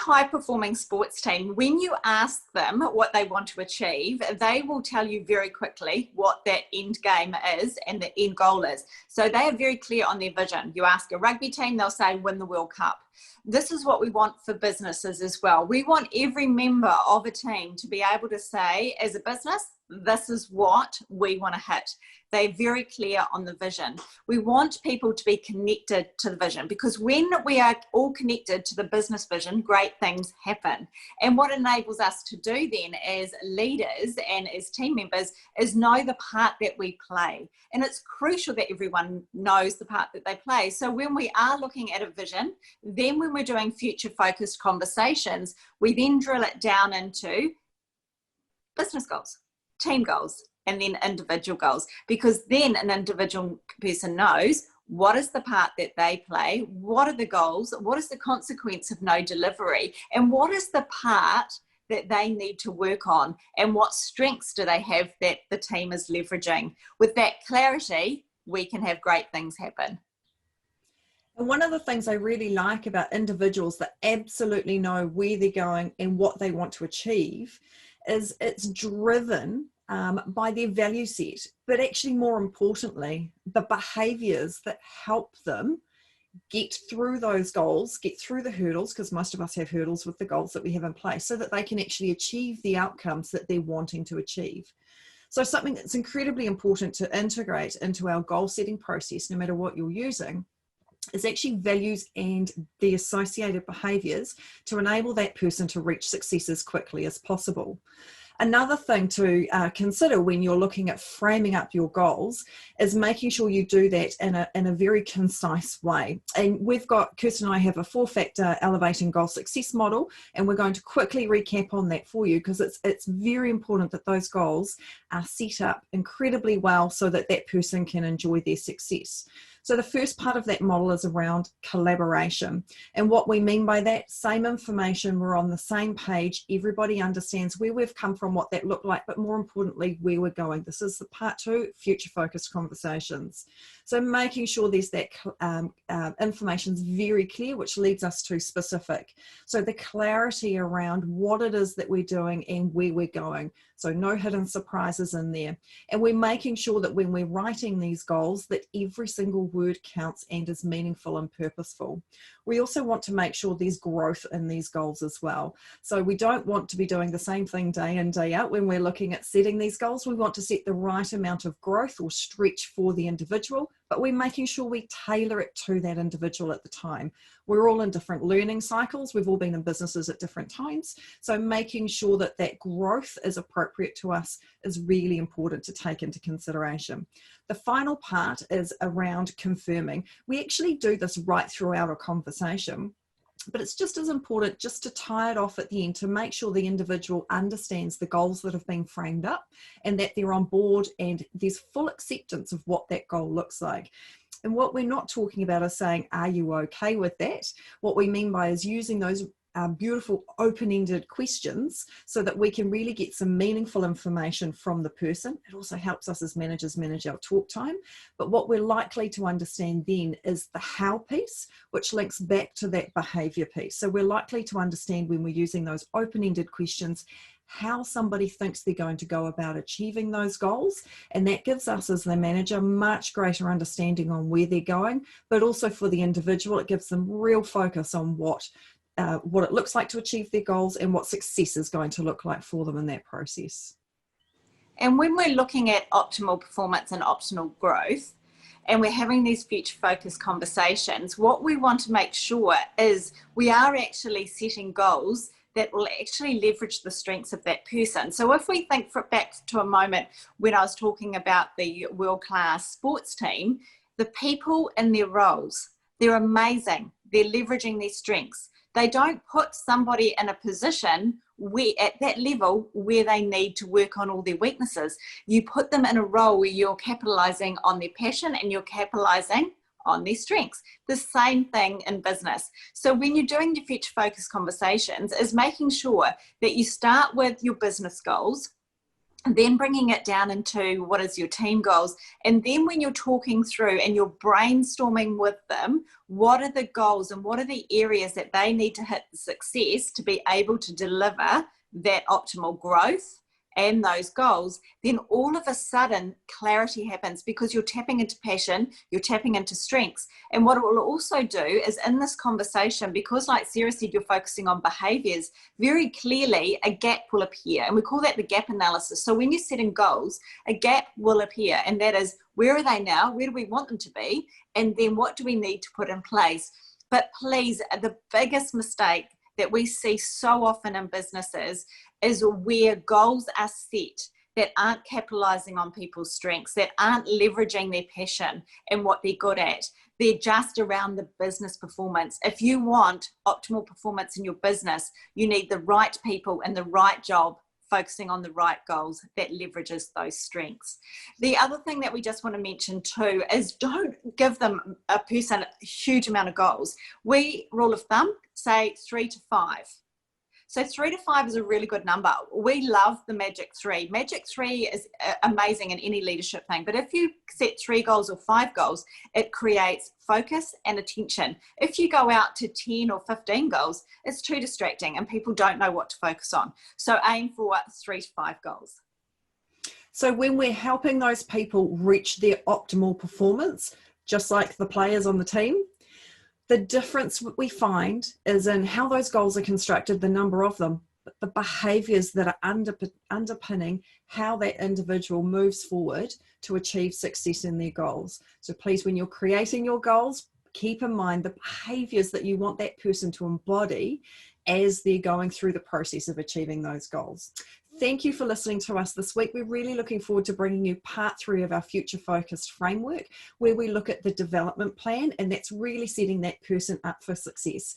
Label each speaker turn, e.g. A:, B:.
A: high performing sports team, when you ask them what they want to achieve, they will tell you very quickly what that end game is and the end goal is. So they are very clear on their vision. You ask a rugby team, they'll say win the World Cup. This is what we want for businesses as well. We want every member of a team to be able to say, as a business, this is what we want to hit. They're very clear on the vision. We want people to be connected to the vision, because when we are all connected to the business vision, great things happen. And what enables us to do then as leaders and as team members is know the part that we play. And it's crucial that everyone knows the part that they play. So when we are looking at a vision, then when we're doing future focused conversations, we then drill it down into business goals, team goals, and then individual goals, because then an individual person knows what is the part that they play, what are the goals, what is the consequence of no delivery, and what is the part that they need to work on, and what strengths do they have that the team is leveraging. With that clarity, we can have great things happen.
B: And one of the things I really like about individuals that absolutely know where they're going and what they want to achieve is it's driven by their value set, but actually more importantly, the behaviors that help them get through those goals, get through the hurdles, because most of us have hurdles with the goals that we have in place, so that they can actually achieve the outcomes that they're wanting to achieve. So something that's incredibly important to integrate into our goal setting process, no matter what you're using, is actually values and the associated behaviors to enable that person to reach success as quickly as possible. Another thing to consider when you're looking at framing up your goals is making sure you do that in a very concise way. And we've got, Kirsten and I have a 4-factor elevating goal success model, and we're going to quickly recap on that for you, because it's very important that those goals are set up incredibly well so that that person can enjoy their success. So the first part of that model is around collaboration. And what we mean by that, same information, we're on the same page, everybody understands where we've come from, what that looked like, but more importantly, where we're going. This is the part 2, future focused conversations. So making sure there's that information's very clear, which leads us to specific. So the clarity around what it is that we're doing and where we're going. So no hidden surprises in there. And we're making sure that when we're writing these goals, that every single word counts and is meaningful and purposeful. We also want to make sure there's growth in these goals as well. So we don't want to be doing the same thing day in, day out when we're looking at setting these goals. We want to set the right amount of growth or stretch for the individual, but we're making sure we tailor it to that individual at the time. We're all in different learning cycles. We've all been in businesses at different times. So making sure that that growth is appropriate to us is really important to take into consideration. The final part is around confirming. We actually do this right throughout a conversation, but it's just as important just to tie it off at the end to make sure the individual understands the goals that have been framed up and that they're on board and there's full acceptance of what that goal looks like. And what we're not talking about is saying, are you okay with that? What we mean by is using those beautiful open-ended questions so that we can really get some meaningful information from the person. It also helps us as managers manage our talk time. But what we're likely to understand then is the how piece, which links back to that behavior piece. So we're likely to understand when we're using those open-ended questions how somebody thinks they're going to go about achieving those goals. And that gives us as the manager much greater understanding on where they're going, but also for the individual, it gives them real focus on what it looks like to achieve their goals and what success is going to look like for them in that process.
A: And when we're looking at optimal performance and optimal growth, and we're having these future focused conversations, what we want to make sure is we are actually setting goals that will actually leverage the strengths of that person. So if we think back to a moment when I was talking about the world-class sports team, the people in their roles, they're amazing. They're leveraging their strengths. They don't put somebody in a position where at that level where they need to work on all their weaknesses. You put them in a role where you're capitalizing on their passion and you're capitalizing on their strengths. The same thing in business. So when you're doing your future focused conversations is making sure that you start with your business goals then bringing it down into what is your team goals. And then when you're talking through and you're brainstorming with them, what are the goals and what are the areas that they need to hit success to be able to deliver that optimal growth and those goals, then all of a sudden clarity happens, because you're tapping into passion, you're tapping into strengths. And what it will also do is, in this conversation, because like Sarah said, you're focusing on behaviors, very clearly a gap will appear, and we call that the gap analysis. So when you're setting goals, a gap will appear, and that is, where are they now, where do we want them to be, and then what do we need to put in place. But please, the biggest mistake that we see so often in businesses is where goals are set that aren't capitalizing on people's strengths, that aren't leveraging their passion and what they're good at. They're just around the business performance. If you want optimal performance in your business, you need the right people in the right job, focusing on the right goals that leverages those strengths. The other thing that we just want to mention too is, don't give them a person a huge amount of goals. We, rule of thumb, say 3 to 5. So 3 to 5 is a really good number. We love the magic 3. Magic 3 is amazing in any leadership thing. But if you set 3 goals or 5 goals, it creates focus and attention. If you go out to 10 or 15 goals, it's too distracting and people don't know what to focus on. So aim for 3 to 5 goals.
B: So when we're helping those people reach their optimal performance, just like the players on the team, the difference we find is in how those goals are constructed, the number of them, but the behaviors that are underpinning how that individual moves forward to achieve success in their goals. So please, when you're creating your goals, keep in mind the behaviors that you want that person to embody as they're going through the process of achieving those goals. Thank you for listening to us this week. We're really looking forward to bringing you part 3 of our future focused framework, where we look at the development plan, and that's really setting that person up for success.